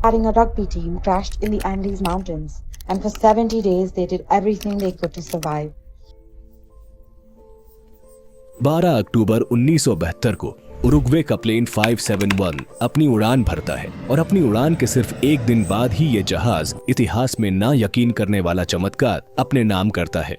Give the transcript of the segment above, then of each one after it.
Having a rugby team crashed in the Andes Mountains, and for 70 days they did everything they could to survive. 12 अक्टूबर 1972 को Uruguay का plane 571 अपनी उड़ान भरता है और अपनी उड़ान के सिर्फ एक दिन बाद ही ये जहाज इतिहास में ना यकीन करने वाला चमत्कार अपने नाम करता है।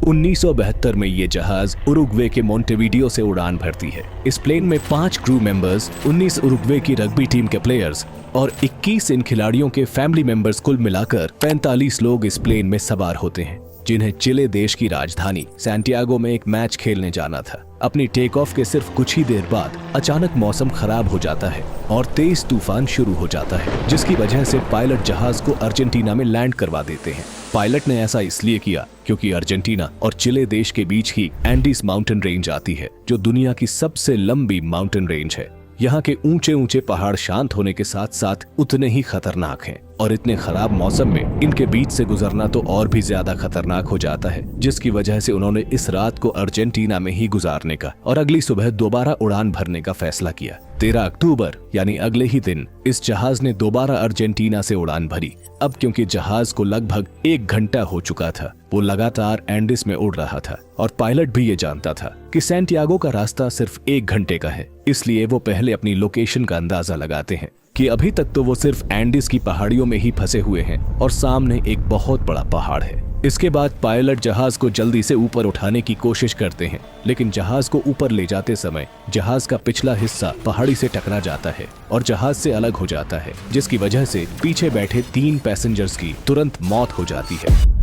1972 में ये जहाज उरुग्वे के मोंटेवीडियो से उड़ान भरती है। इस प्लेन में 5 क्रू मेंबर्स, 19 उरुग्वे की रग्बी टीम के प्लेयर्स और 21 इन खिलाड़ियों के फैमिली मेंबर्स, कुल मिलाकर 45 लोग इस प्लेन में सवार होते हैं, जिन्हें चिले देश की राजधानी सैंटियागो में एक मैच खेलने जाना था। अपनी टेक ऑफ के सिर्फ कुछ ही देर बाद अचानक मौसम खराब हो जाता है और तेज तूफान शुरू हो जाता है, जिसकी वजह से पायलट जहाज को अर्जेंटीना में लैंड करवा देते हैं। पायलट ने ऐसा इसलिए किया क्योंकि अर्जेंटीना और चिले देश के बीच ही एंडीज माउंटेन रेंज आती है, जो दुनिया की सबसे लंबी माउंटेन रेंज है। यहाँ के ऊंचे ऊंचे पहाड़ शांत होने के साथ साथ उतने ही खतरनाक हैं और इतने खराब मौसम में इनके बीच से गुजरना तो और भी ज्यादा खतरनाक हो जाता है, जिसकी वजह से उन्होंने इस रात को अर्जेंटीना में ही गुजारने का और अगली सुबह दोबारा उड़ान भरने का फैसला किया। 13 अक्टूबर यानी अगले ही दिन इस जहाज ने दोबारा अर्जेंटीना से उड़ान भरी। अब क्योंकि जहाज को लगभग 1 घंटा हो चुका था, वो लगातार एंडिस में उड़ रहा था और पायलट भी ये जानता था कि सैंटियागो का रास्ता सिर्फ 1 घंटे का है। इसलिए वो पहले अपनी लोकेशन का अंदाजा लगाते हैं कि अभी तक तो वो सिर्फ एंडिस की पहाड़ियों में ही फंसे हुए हैं और सामने एक बहुत बड़ा पहाड़ है। इसके बाद पायलट जहाज को जल्दी से ऊपर उठाने की कोशिश करते हैं, लेकिन जहाज को ऊपर ले जाते समय जहाज का पिछला हिस्सा पहाड़ी से टकरा जाता है और जहाज से अलग हो जाता है, जिसकी वजह से पीछे बैठे 3 पैसेंजर्स की तुरंत मौत हो जाती है।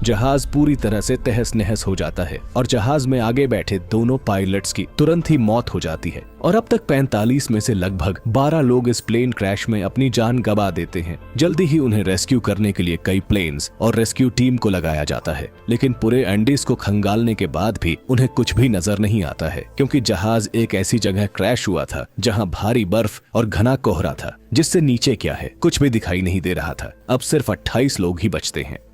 जहाज पूरी तरह से तहस नहस हो जाता है और जहाज में आगे बैठे दोनों पायलट्स की तुरंत ही मौत हो जाती है और अब तक 45 में से लगभग 12 लोग इस प्लेन क्रैश में अपनी जान गंवा देते हैं। जल्दी ही उन्हें रेस्क्यू करने के लिए कई प्लेन्स और रेस्क्यू टीम को लगाया जाता है, लेकिन पूरे एंडीज को खंगालने के बाद भी उन्हें कुछ भी नजर नहीं आता है, क्योंकि जहाज एक ऐसी जगह क्रैश हुआ था जहाँ भारी बर्फ और घना कोहरा था, जिससे नीचे क्या है कुछ भी दिखाई नहीं दे रहा था। अब सिर्फ 28 लोग ही बचते हैं।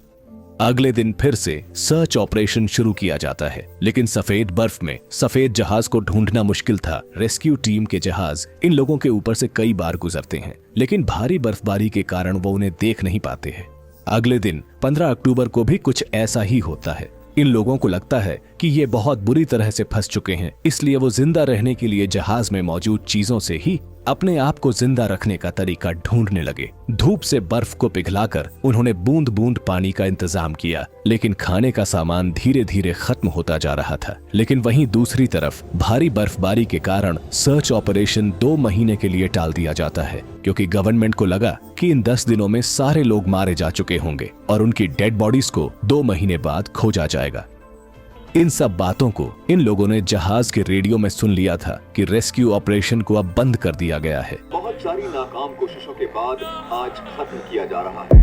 अगले दिन फिर से सर्च ऑपरेशन शुरू किया जाता है, लेकिन सफेद बर्फ में सफेद जहाज को ढूंढना मुश्किल था। रेस्क्यू टीम के जहाज इन लोगों के ऊपर से कई बार गुजरते हैं, लेकिन भारी बर्फबारी के कारण वो उन्हें देख नहीं पाते हैं। अगले दिन 15 अक्टूबर को भी कुछ ऐसा ही होता है। इन लोगों को लगता है कि ये बहुत बुरी तरह से फंस चुके हैं, इसलिए वो जिंदा रहने के लिए जहाज में मौजूद चीजों से ही अपने आप को जिंदा रखने का तरीका ढूंढने लगे। धूप से बर्फ को पिघलाकर उन्होंने बूंद बूंद पानी का इंतजाम किया, लेकिन खाने का सामान धीरे धीरे खत्म होता जा रहा था। लेकिन वहीं दूसरी तरफ भारी बर्फबारी के कारण सर्च ऑपरेशन 2 महीने के लिए टाल दिया जाता है, क्योंकि गवर्नमेंट को लगा कि इन 10 दिनों में सारे लोग मारे जा चुके होंगे और उनकी डेड बॉडीज को 2 महीने बाद खोजा जाएगा। इन सब बातों को इन लोगों ने जहाज के रेडियो में सुन लिया था कि रेस्क्यू ऑपरेशन को अब बंद कर दिया गया है। बहुत सारी नाकाम कोशिशों के बाद आज खत्म किया जा रहा है।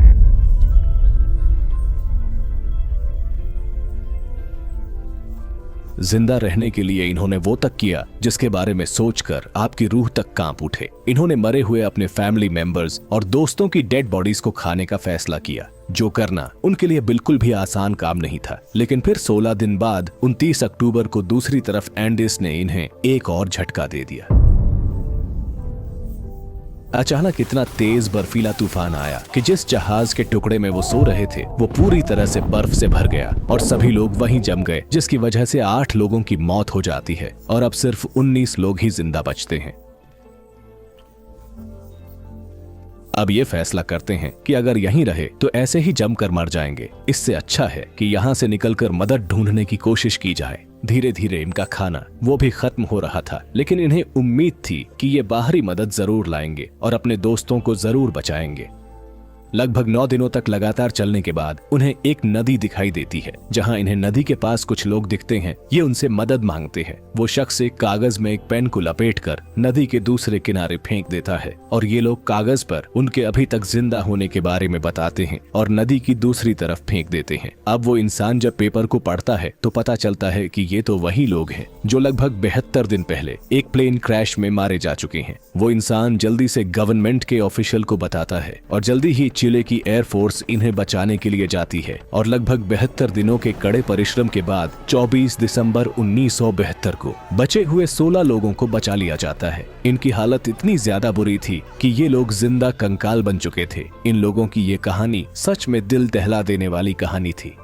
जिंदा रहने के लिए इन्होंने वो तक किया जिसके बारे में सोचकर आपकी रूह तक कांप उठे। इन्होंने मरे हुए अपने फैमिली मेंबर्स और दोस्तों की डेड बॉडीज को खाने का फैसला किया, जो करना उनके लिए बिल्कुल भी आसान काम नहीं था। लेकिन फिर 16 दिन बाद 29 अक्टूबर को दूसरी तरफ एंडिस ने इन्हें एक और झटका दे दिया। अचानक इतना तेज बर्फीला तूफान आया कि जिस जहाज के टुकड़े में वो सो रहे थे वो पूरी तरह से बर्फ से भर गया और सभी लोग वहीं जम गए, जिसकी वजह से 8 लोगों की मौत हो जाती है और अब सिर्फ 19 लोग ही जिंदा बचते हैं। अब ये फैसला करते हैं कि अगर यहीं रहे तो ऐसे ही जमकर मर जाएंगे। इससे अच्छा है कि यहाँ से निकलकर मदद ढूंढने की कोशिश की जाए। धीरे धीरे इनका खाना वो भी खत्म हो रहा था, लेकिन इन्हें उम्मीद थी कि ये बाहरी मदद जरूर लाएंगे और अपने दोस्तों को जरूर बचाएंगे। लगभग 9 दिनों तक लगातार चलने के बाद उन्हें एक नदी दिखाई देती है, जहां इन्हें नदी के पास कुछ लोग दिखते हैं। ये उनसे मदद मांगते हैं। वो शख्स एक कागज में एक पेन को लपेटकर नदी के दूसरे किनारे फेंक देता है और ये लोग कागज पर उनके अभी तक जिंदा होने के बारे में बताते हैं और नदी की दूसरी तरफ फेंक देते हैं। अब वो इंसान जब पेपर को पढ़ता है तो पता चलता है कि ये तो वही लोग हैं जो लगभग 72 दिन पहले एक प्लेन क्रैश में मारे जा चुके हैं। वो इंसान जल्दी से गवर्नमेंट के ऑफिशियल को बताता है और जल्दी ही चिले की एयरफोर्स इन्हें बचाने के लिए जाती है और लगभग 72 दिनों के कड़े परिश्रम के बाद 24 दिसंबर 1972 को बचे हुए 16 लोगों को बचा लिया जाता है। इनकी हालत इतनी ज्यादा बुरी थी कि ये लोग जिंदा कंकाल बन चुके थे। इन लोगों की ये कहानी सच में दिल दहला देने वाली कहानी थी।